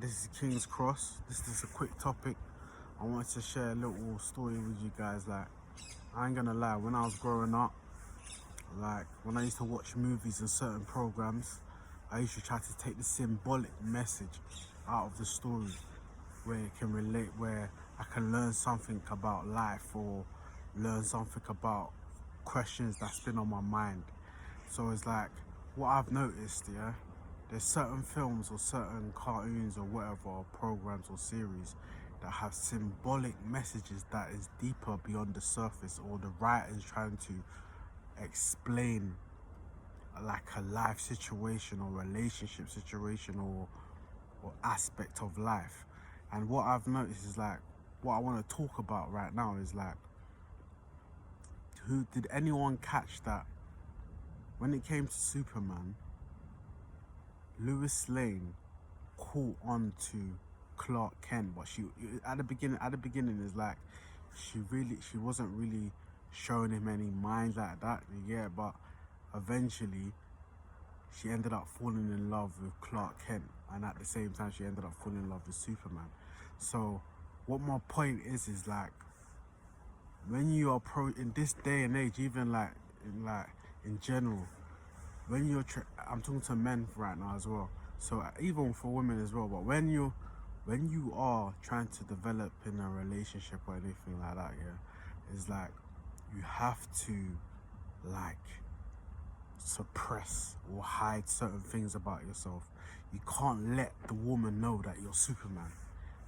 this is King's Cross. This is a quick topic. I wanted to share a little story with you guys. Like, I ain't gonna lie, when I was growing up, like when I used to watch movies and certain programs, I used to try to take the symbolic message out of the story where it can relate, where I can learn something about life or learn something about questions that's been on my mind. So it's like, what I've noticed, yeah, there's certain films or certain cartoons or whatever, or programs or series that have symbolic messages that is deeper beyond the surface, or the writer's trying to explain like a life situation or relationship situation or aspect of life. And what I've noticed is like, what I want to talk about right now is like, who did anyone catch that when it came to Superman, Lois Lane caught on to Clark Kent, but she at the beginning is like she wasn't really showing him any mind like that, yeah, but eventually she ended up falling in love with Clark Kent, and at the same time she ended up falling in love with Superman. So what my point is like, when you are in this day and age, even like in general, when you're I'm talking to men right now as well, so even for women as well, but when you are trying to develop in a relationship or anything like that, yeah, it's like you have to like suppress or hide certain things about yourself. You can't let the woman know that you're Superman,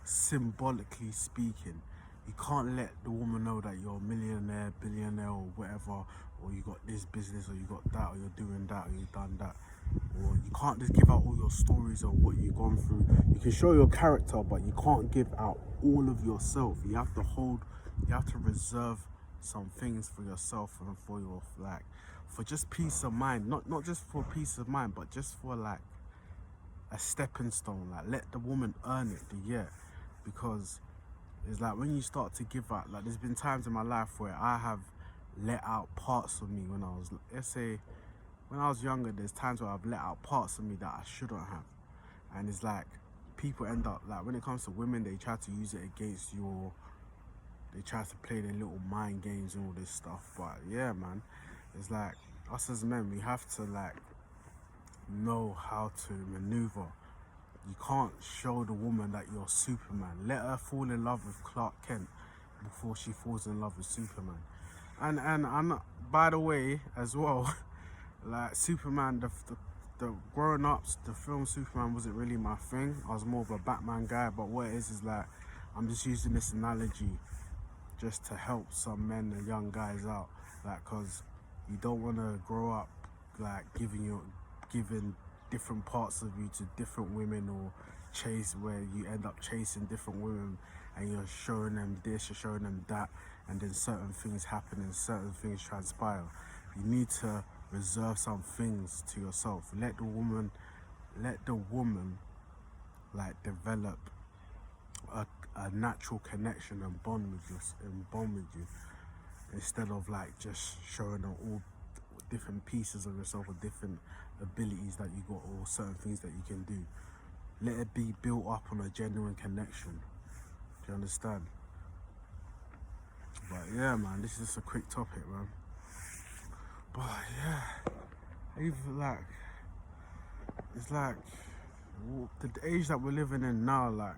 symbolically speaking. You can't let the woman know that you're a millionaire, billionaire, or whatever, or you got this business, or you got that, or you're doing that, or you've done that. Or you can't just give out all your stories of what you've gone through. You can show your character, but you can't give out all of yourself. You have to reserve some things for yourself and for your, like, for just peace of mind. Not just for peace of mind, but just for like a stepping stone. Like, let the woman earn it, yeah. Because it's like, when you start to give out, like, there's been times in my life where I have let out parts of me when I was, let's say, when I was younger, there's times where I've let out parts of me that I shouldn't have. And it's like, people end up, like, when it comes to women, they try to use it against you, or they try to play their little mind games and all this stuff. But yeah, man, it's like, us as men, we have to like know how to maneuver. You can't show the woman that you're Superman. Let her fall in love with Clark Kent before she falls in love with Superman. And I'm, by the way, as well, like, Superman, the growing ups, the film Superman wasn't really my thing. I was more of a Batman guy. But what it is like, I'm just using this analogy just to help some men and young guys out, like, cause you don't want to grow up like giving different parts of you to different women, or where you end up chasing different women and you're showing them this, you're showing them that, and then certain things happen and certain things transpire. You need to reserve some things to yourself. Let the woman like develop a natural connection and bond with you, instead of like just showing her all different pieces of yourself, or different abilities that you got, or certain things that you can do. Let it be built up on a genuine connection. Do you understand? But yeah, man, this is just a quick topic, man. But yeah, even like, it's like, the age that we're living in now, like,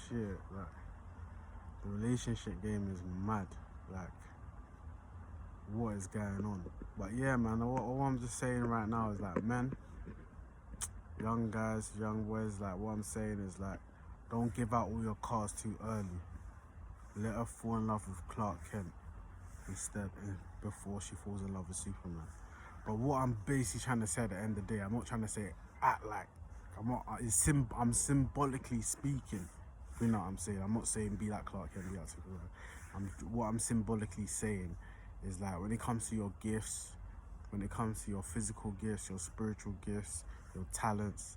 shit, like, the relationship game is mad. Like, what is going on? But yeah, man, all I'm just saying right now is like, men, young guys, young boys, like, what I'm saying is like, don't give out all your cards too early. Let her fall in love with Clark Kent instead, before she falls in love with Superman. But what I'm basically trying to say at the end of the day, I'm not trying to say act like, I'm symbolically speaking. You know what I'm saying? I'm not saying be like Clark Kent, be like Superman. What I'm symbolically saying is like, when it comes to your gifts, when it comes to your physical gifts, your spiritual gifts, your talents,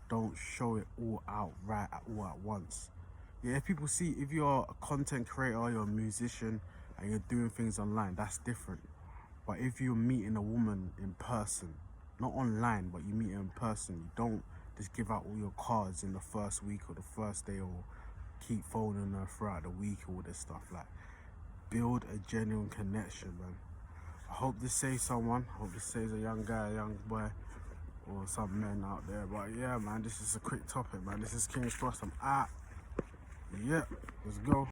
don't show it all out right all at once. Yeah, if you're a content creator, you're a musician, and you're doing things online, that's different. But if you're meeting a woman in person, not online, but you meet her in person, you don't just give out all your cards in the first week or the first day, or keep phoning her throughout the week, all this stuff. Like, build a genuine connection, man. I hope this saves someone. I hope this saves a young guy, a young boy, or some men out there. But yeah, man, this is a quick topic, man. This is King's Thrust. I'm out. Yeah, let's go.